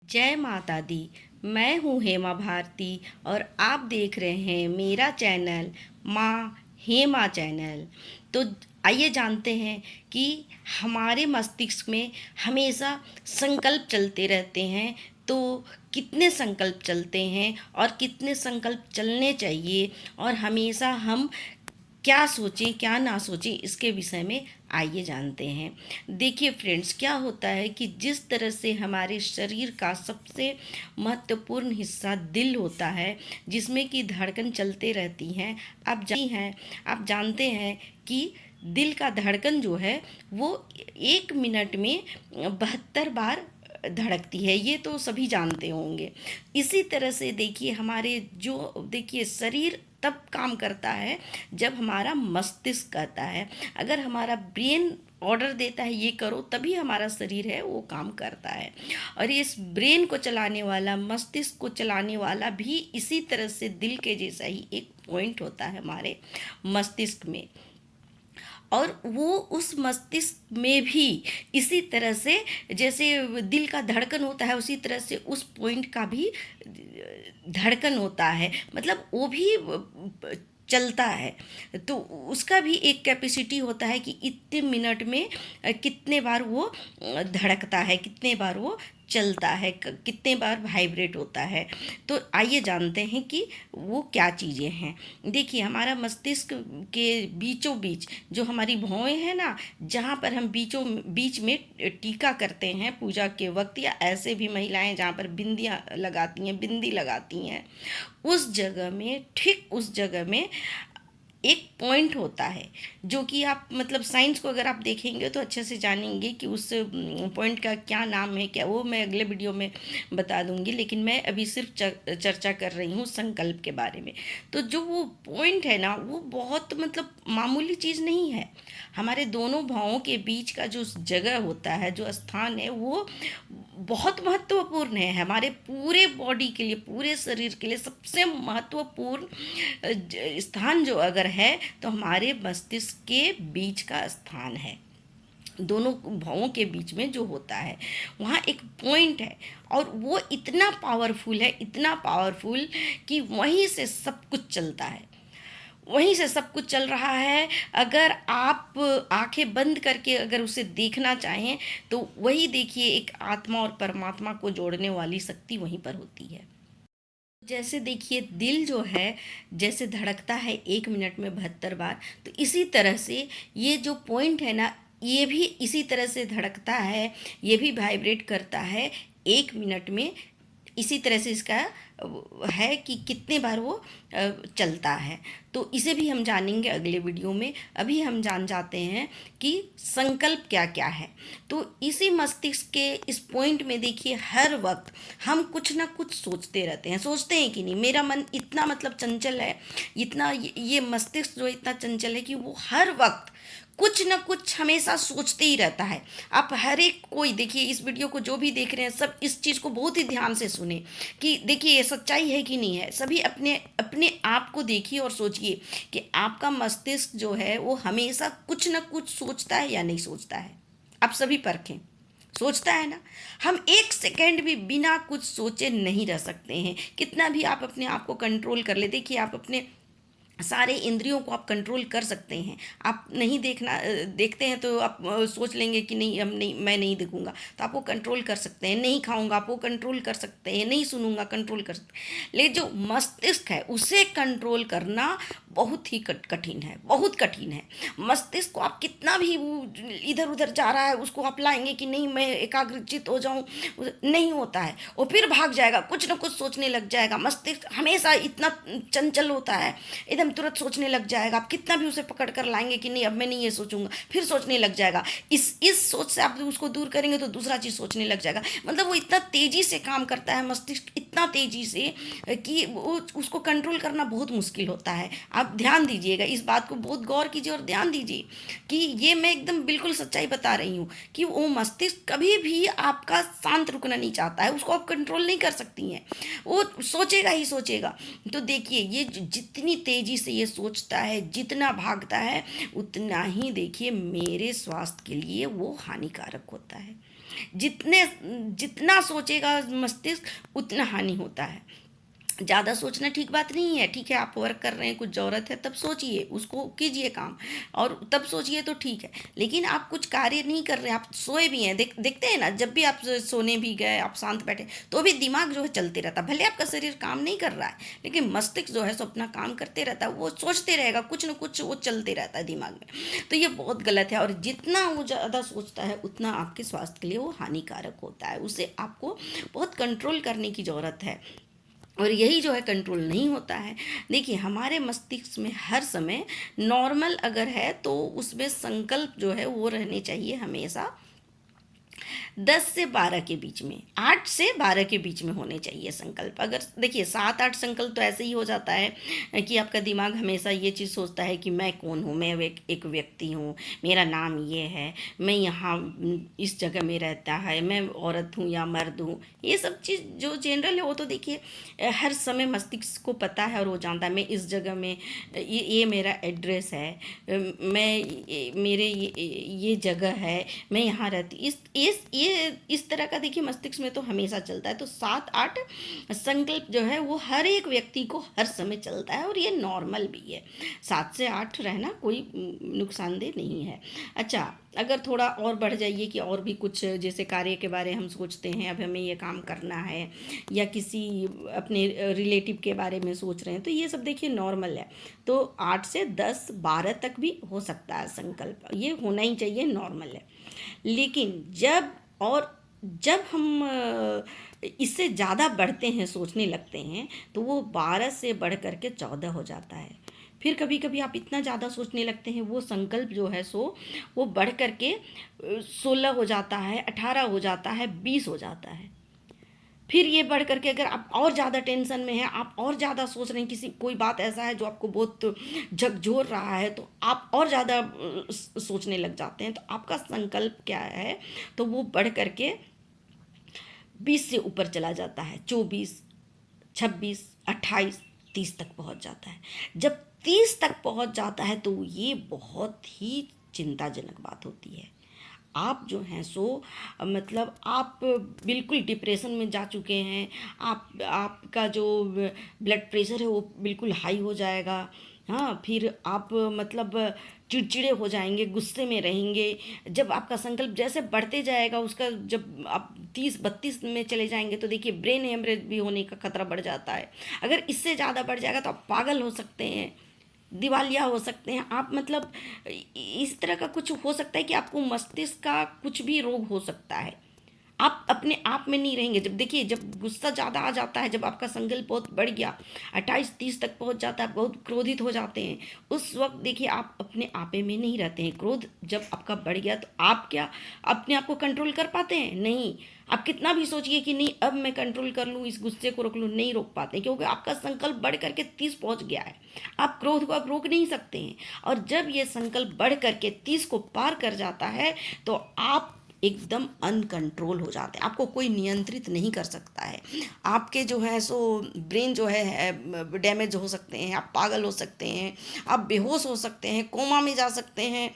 जय माता दी। मैं हूँ हेमा भारती और आप देख रहे हैं मेरा चैनल माँ हेमा चैनल। तो आइए जानते हैं कि हमारे मस्तिष्क में हमेशा संकल्प चलते रहते हैं। तो कितने संकल्प चलते हैं और कितने संकल्प चलने चाहिए और हमेशा हम क्या सोचें क्या ना सोचें, इसके विषय में आइए जानते हैं। देखिए फ्रेंड्स, क्या होता है कि जिस तरह से हमारे शरीर का सबसे महत्वपूर्ण हिस्सा दिल होता है, जिसमें कि धड़कन चलते रहती हैं। आप जानते हैं कि दिल का धड़कन जो है वो 1 मिनट में 72 बार धड़कती है। ये तो सभी जानते होंगे। इसी तरह से देखिए हमारे जो देखिए शरीर तब काम करता है जब हमारा मस्तिष्क कहता है। अगर हमारा ब्रेन ऑर्डर देता है ये करो, तभी हमारा शरीर है वो काम करता है। और इस ब्रेन को चलाने वाला, मस्तिष्क को चलाने वाला भी इसी तरह से दिल के जैसा ही एक पॉइंट होता है हमारे मस्तिष्क में। और वो उस मस्तिष्क में भी इसी तरह से जैसे दिल का धड़कन होता है, उसी तरह से उस पॉइंट का भी धड़कन होता है। मतलब वो भी चलता है। तो उसका भी एक कैपेसिटी होता है कि इतने मिनट में कितने बार वो धड़कता है, कितने बार वो चलता है, कितने बार वाइब्रेट होता है। तो आइए जानते हैं कि वो क्या चीज़ें हैं। देखिए हमारा मस्तिष्क के बीचों बीच जो हमारी भौएं हैं ना, जहाँ पर हम बीचों बीच में टीका करते हैं पूजा के वक्त, या ऐसे भी महिलाएं जहाँ पर बिंदियाँ लगाती हैं, बिंदी लगाती हैं, उस जगह में, ठीक उस जगह में एक पॉइंट होता है जो कि आप मतलब साइंस को अगर आप देखेंगे तो अच्छे से जानेंगे कि उस पॉइंट का क्या नाम है, क्या वो मैं अगले वीडियो में बता दूंगी। लेकिन मैं अभी सिर्फ चर्चा कर रही हूँ संकल्प के बारे में। तो जो वो पॉइंट है ना, वो बहुत मतलब मामूली चीज़ नहीं है। हमारे दोनों भावों के बीच का जो जगह होता है, जो स्थान है, वो बहुत महत्वपूर्ण है हमारे पूरे बॉडी के लिए, पूरे शरीर के लिए। सबसे महत्वपूर्ण स्थान जो अगर है तो हमारे मस्तिष्क के बीच का स्थान है। दोनों भावों के बीच में जो होता है वहाँ एक पॉइंट है, और वो इतना पावरफुल है, इतना पावरफुल कि वहीं से सब कुछ चलता है, वहीं से सब कुछ चल रहा है। अगर आप आंखें बंद करके अगर उसे देखना चाहें तो वही देखिए, एक आत्मा और परमात्मा को जोड़ने वाली शक्ति वहीं पर होती है। जैसे देखिए दिल जो है, जैसे धड़कता है 1 मिनट में 72 बार, तो इसी तरह से ये जो पॉइंट है ना, ये भी इसी तरह से धड़कता है, ये भी वाइब्रेट करता है 1 मिनट में। इसी तरह से इसका है कि कितने बार वो चलता है। तो इसे भी हम जानेंगे अगले वीडियो में। अभी हम जान जाते हैं कि संकल्प क्या क्या है। तो इसी मस्तिष्क के इस पॉइंट में देखिए हर वक्त हम कुछ ना कुछ सोचते रहते हैं। सोचते हैं कि नहीं, मेरा मन इतना मतलब चंचल है, इतना ये मस्तिष्क जो इतना चंचल है कि वो हर वक्त कुछ ना कुछ हमेशा सोचते ही रहता है। आप हर एक कोई देखिए, इस वीडियो को जो भी देख रहे हैं सब इस चीज़ को बहुत ही ध्यान से सुने कि देखिए ये सच्चाई है कि नहीं है। सभी अपने अपने आप को देखिए और सोचिए कि आपका मस्तिष्क जो है वो हमेशा कुछ ना कुछ सोचता है या नहीं सोचता है। आप सभी परखें, सोचता है ना। हम 1 सेकेंड भी बिना कुछ सोचे नहीं रह सकते हैं, कितना भी आप अपने आप को कंट्रोल कर ले। देखिए आप अपने सारे इंद्रियों को आप कंट्रोल कर सकते हैं। आप नहीं देखते हैं तो आप सोच लेंगे कि नहीं, हम नहीं, मैं नहीं देखूंगा, तो आप वो कंट्रोल कर सकते हैं। नहीं खाऊंगा, आप वो कंट्रोल कर सकते हैं। नहीं सुनूंगा, कंट्रोल कर सकते हैं। लेकिन जो मस्तिष्क है उसे कंट्रोल करना बहुत ही कठिन है, बहुत कठिन है। मस्तिष्क को आप कितना भी इधर उधर जा रहा है उसको आप लाएंगे कि नहीं मैं एकाग्रचित हो जाऊं, नहीं होता है। वो फिर भाग जाएगा, कुछ ना कुछ सोचने लग जाएगा। मस्तिष्क हमेशा इतना चंचल होता है, एकदम तुरंत सोचने लग जाएगा। आप कितना भी उसे पकड़ कर लाएंगे कि नहीं अब मैं नहीं ये सोचूंगा, फिर सोचने लग जाएगा। इस सोच से आप उसको दूर करेंगे तो दूसरा चीज़ सोचने लग जाएगा। मतलब वो इतना तेजी से काम करता है मस्तिष्क, इतना तेजी से कि वो उसको कंट्रोल करना बहुत मुश्किल होता है। आप ध्यान दीजिएगा, इस बात को बहुत गौर कीजिए और ध्यान दीजिए कि ये मैं एकदम बिल्कुल सच्चाई बता रही हूँ कि वो मस्तिष्क कभी भी आपका शांत रुकना नहीं चाहता है। उसको आप कंट्रोल नहीं कर सकती हैं, वो सोचेगा ही सोचेगा। तो देखिए ये जितनी तेजी से ये सोचता है, जितना भागता है, उतना ही देखिए मेरे स्वास्थ्य के लिए वो हानिकारक होता है। जितना सोचेगा मस्तिष्क उतना हानि होता है। ज़्यादा सोचना ठीक बात नहीं है। ठीक है, आप वर्क कर रहे हैं, कुछ ज़रूरत है, तब सोचिए, उसको कीजिए काम, और तब सोचिए तो ठीक है। लेकिन आप कुछ कार्य नहीं कर रहे हैं, आप सोए भी हैं, देखते हैं ना, जब भी आप सोने भी गए, आप शांत बैठे, तो भी दिमाग जो है चलते रहता है। भले आपका शरीर काम नहीं कर रहा है, लेकिन मस्तिष्क जो है सो अपना काम करते रहता है, वो सोचते रहेगा, कुछ ना कुछ वो चलते रहता है दिमाग में। तो ये बहुत गलत है, और जितना वो ज़्यादा सोचता है उतना आपके स्वास्थ्य के लिए वो हानिकारक होता है। उसे आपको बहुत कंट्रोल करने की ज़रूरत है, और यही जो है कंट्रोल नहीं होता है। देखिए, हमारे मस्तिष्क में हर समय नॉर्मल अगर है तो उसमें संकल्प जो है वो रहने चाहिए हमेशा 10 से 12 के बीच में, 8 से 12 के बीच में होने चाहिए संकल्प। अगर देखिए 7-8 संकल्प तो ऐसे ही हो जाता है कि आपका दिमाग हमेशा ये चीज़ सोचता है कि मैं कौन हूँ, मैं एक व्यक्ति हूँ, मेरा नाम ये है, मैं यहाँ इस जगह में रहता है, मैं औरत हूँ या मर्द हूँ। ये सब चीज़ जो जनरल है वो तो देखिए हर समय मस्तिष्क को पता है, और वो जानता है मैं इस जगह में, ये मेरा एड्रेस है, मेरे ये जगह है, मैं यहाँ रहती, इस तरह का देखिए मस्तिष्क में तो हमेशा चलता है। तो 7-8 संकल्प जो है वो हर एक व्यक्ति को हर समय चलता है, और ये नॉर्मल भी है। 7 से 8 रहना कोई नुकसानदेह नहीं है। अच्छा, अगर थोड़ा और बढ़ जाइए कि और भी कुछ जैसे कार्य के बारे हम सोचते हैं, अब हमें ये काम करना है, या किसी अपने रिलेटिव के बारे में सोच रहे हैं, तो ये सब देखिए नॉर्मल है। तो 8 से 10, 12 तक भी हो सकता है संकल्प, ये होना ही चाहिए, नॉर्मल है। लेकिन जब हम इससे ज़्यादा बढ़ते हैं, सोचने लगते हैं, तो वो 12 से बढ़ कर के 14 हो जाता है। फिर कभी कभी आप इतना ज़्यादा सोचने लगते हैं, वो संकल्प जो है सो वो बढ़ कर के 16 हो जाता है, 18 हो जाता है, 20 हो जाता है। फिर ये बढ़ करके अगर आप और ज़्यादा टेंशन में हैं, आप और ज़्यादा सोच रहे हैं, कोई बात ऐसा है जो आपको बहुत झकझोर रहा है, तो आप और ज़्यादा सोचने लग जाते हैं। तो आपका संकल्प क्या है, तो वो बढ़ करके 20 से ऊपर चला जाता है, 24, 26, 28, 30 तक पहुंच जाता है। जब 30 तक पहुंच जाता है तो ये बहुत ही चिंताजनक बात होती है। आप जो हैं सो मतलब आप बिल्कुल डिप्रेशन में जा चुके हैं, आपका जो ब्लड प्रेशर है वो बिल्कुल हाई हो जाएगा। हाँ, फिर आप मतलब चिड़चिड़े हो जाएंगे, गुस्से में रहेंगे। जब आपका संकल्प जैसे बढ़ते जाएगा, उसका जब आप 30-32 में चले जाएंगे तो देखिए ब्रेन हेमरेज भी होने का खतरा बढ़ जाता है। अगर इससे ज़्यादा बढ़ जाएगा तो आप पागल हो सकते हैं, दिवालिया हो सकते हैं आप, मतलब इस तरह का कुछ हो सकता है कि आपको मस्तिष्क का कुछ भी रोग हो सकता है। आप अपने आप में नहीं रहेंगे। जब देखिए, जब गुस्सा ज़्यादा आ जाता है, जब आपका संकल्प बहुत बढ़ गया, 28-30 तक पहुंच जाता है, बहुत क्रोधित हो जाते हैं, उस वक्त देखिए आप अपने आपे में नहीं रहते हैं। क्रोध जब आपका बढ़ गया तो आप क्या अपने आप को कंट्रोल कर पाते हैं? नहीं। आप कितना भी सोचिए कि नहीं अब मैं कंट्रोल कर लूँ, इस गुस्से को रोक लूँ, नहीं रोक पाते, क्योंकि आपका संकल्प बढ़ करके 30 पहुंच गया है। आप क्रोध को आप रोक नहीं सकते हैं। और जब ये संकल्प बढ़ करके 30 को पार कर जाता है तो आप एकदम अनकंट्रोल हो जाते हैं, आपको कोई नियंत्रित नहीं कर सकता है। आपके जो है सो ब्रेन जो है डैमेज हो सकते हैं, आप पागल हो सकते हैं, आप बेहोश हो सकते हैं, कोमा में जा सकते हैं।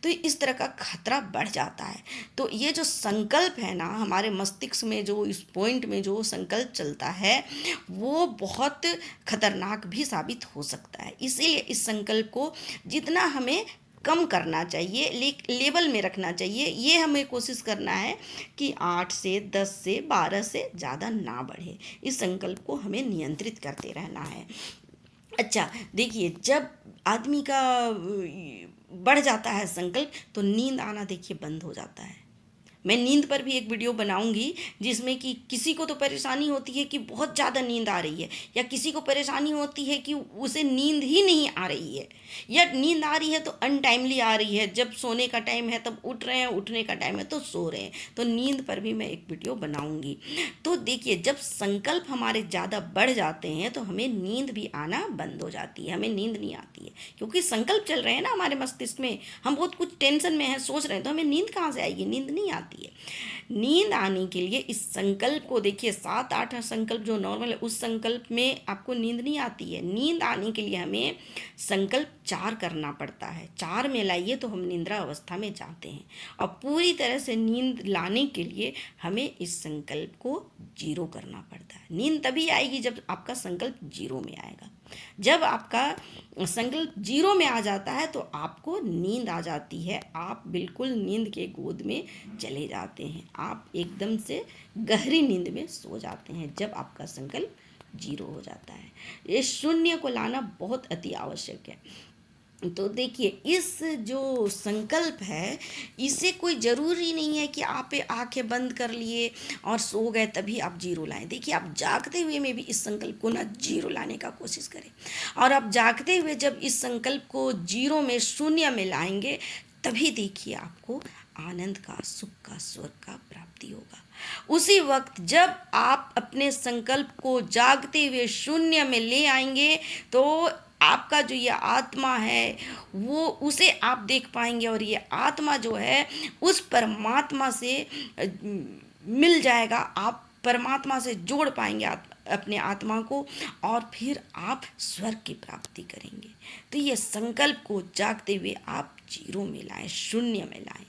तो इस तरह का खतरा बढ़ जाता है। तो ये जो संकल्प है ना, हमारे मस्तिष्क में जो इस पॉइंट में जो संकल्प चलता है वो बहुत खतरनाक भी साबित हो सकता है। इसीलिए इस संकल्प को जितना हमें कम करना चाहिए, लेवल में रखना चाहिए। ये हमें कोशिश करना है कि 8 से 10 से 12 से ज़्यादा ना बढ़े। इस संकल्प को हमें नियंत्रित करते रहना है। अच्छा, देखिए, जब आदमी का बढ़ जाता है संकल्प तो नींद आना देखिए बंद हो जाता है। मैं नींद पर भी एक वीडियो बनाऊंगी जिसमें कि किसी को तो परेशानी होती है कि बहुत ज़्यादा नींद आ रही है, या किसी को परेशानी होती है कि उसे नींद ही नहीं आ रही है, या नींद आ रही है तो अनटाइमली आ रही है, जब सोने का टाइम है तब उठ रहे हैं, उठने का टाइम है तो सो रहे हैं। तो नींद पर भी मैं एक वीडियो बनाऊंगी। तो देखिए, जब संकल्प हमारे ज़्यादा बढ़ जाते हैं तो हमें नींद भी आना बंद हो जाती है, हमें नींद नहीं आती है, क्योंकि संकल्प चल रहे हैं ना हमारे मस्तिष्क में, हम बहुत कुछ टेंशन में हैं, सोच रहे हैं, तो हमें नींद कहाँ से आएगी? नींद नहीं आती है। नींद आने के लिए इस संकल्प को देखिए, 7-8 संकल्प जो नॉर्मल है उस संकल्प में आपको नींद नहीं आती है। नींद आने के लिए हमें संकल्प 4 करना पड़ता है। 4 में लाइए तो हम निद्रा अवस्था में जाते हैं। और पूरी तरह से नींद लाने के लिए हमें इस संकल्प को 0 करना पड़ता है। नींद तभी आएगी जब आपका संकल्प 0 में आएगा। जब आपका संकल्प 0 में आ जाता है तो आपको नींद आ जाती है। आप बिल्कुल नींद के गोद में चले जाते हैं। आप एकदम से गहरी नींद में सो जाते हैं जब आपका संकल्प 0 हो जाता है। ये शून्य को लाना बहुत अति आवश्यक है। तो देखिए, इस जो संकल्प है इसे कोई ज़रूरी नहीं है कि आप आंखें बंद कर लिए और सो गए तभी आप 0 लाएं। देखिए, आप जागते हुए में भी इस संकल्प को ना 0 लाने का कोशिश करें। और आप जागते हुए जब इस संकल्प को 0 में, शून्य में लाएंगे तभी देखिए आपको आनंद का, सुख का, स्वर्ग का प्राप्ति होगा। उसी वक्त जब आप अपने संकल्प को जागते हुए शून्य में ले आएंगे तो आपका जो ये आत्मा है वो, उसे आप देख पाएंगे और ये आत्मा जो है उस परमात्मा से मिल जाएगा। आप परमात्मा से जोड़ पाएंगे अपने आत्मा को और फिर आप स्वर्ग की प्राप्ति करेंगे। तो ये संकल्प को जागते हुए आप 0 में लाएं, शून्य में लाएं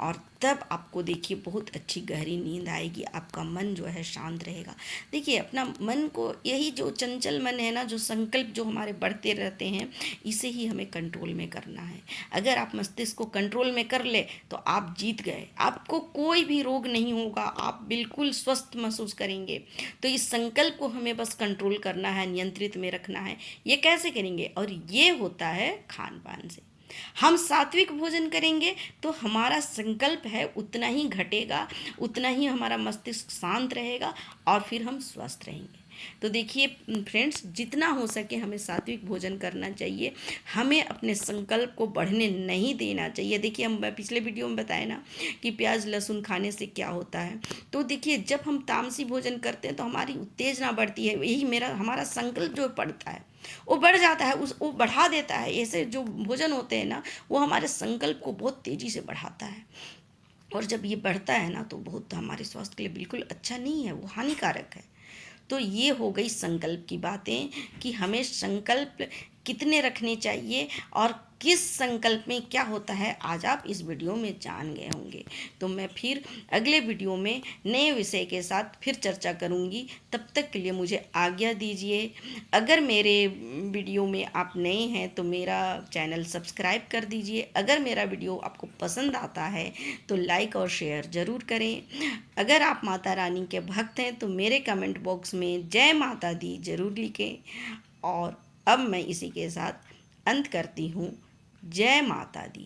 और तब आपको देखिए बहुत अच्छी गहरी नींद आएगी। आपका मन जो है शांत रहेगा। देखिए, अपना मन को, यही जो चंचल मन है ना, जो संकल्प जो हमारे बढ़ते रहते हैं, इसे ही हमें कंट्रोल में करना है। अगर आप मस्तिष्क को कंट्रोल में कर ले तो आप जीत गए। आपको कोई भी रोग नहीं होगा, आप बिल्कुल स्वस्थ महसूस करेंगे। तो इस संकल्प को हमें बस कंट्रोल करना है, नियंत्रित में रखना है। ये कैसे करेंगे? और ये होता है खान पान से। हम सात्विक भोजन करेंगे तो हमारा संकल्प है उतना ही घटेगा, उतना ही हमारा मस्तिष्क शांत रहेगा और फिर हम स्वस्थ रहेंगे। तो देखिए फ्रेंड्स, जितना हो सके हमें सात्विक भोजन करना चाहिए। हमें अपने संकल्प को बढ़ने नहीं देना चाहिए। देखिए, हम पिछले वीडियो में बताए ना कि प्याज लहसुन खाने से क्या होता है। तो देखिए, जब हम तामसी भोजन करते हैं तो हमारी उत्तेजना बढ़ती है। यही हमारा संकल्प जो बढ़ता है वो बढ़ जाता है, वो बढ़ा देता है। ऐसे जो भोजन होते हैं ना, वो हमारे संकल्प को बहुत तेज़ी से बढ़ाता है। और जब ये बढ़ता है ना तो बहुत हमारे स्वास्थ्य के लिए बिल्कुल अच्छा नहीं है, वो हानिकारक है। तो ये हो गई संकल्प की बातें कि हमें संकल्प कितने रखने चाहिए और किस संकल्प में क्या होता है, आज आप इस वीडियो में जान गए होंगे। तो मैं फिर अगले वीडियो में नए विषय के साथ फिर चर्चा करूंगी। तब तक के लिए मुझे आज्ञा दीजिए। अगर मेरे वीडियो में आप नए हैं तो मेरा चैनल सब्सक्राइब कर दीजिए। अगर मेरा वीडियो आपको पसंद आता है तो लाइक और शेयर ज़रूर करें। अगर आप माता रानी के भक्त हैं तो मेरे कमेंट बॉक्स में जय माता दी ज़रूर लिखें। और अब मैं इसी के साथ अंत करती हूँ। जय माता दी।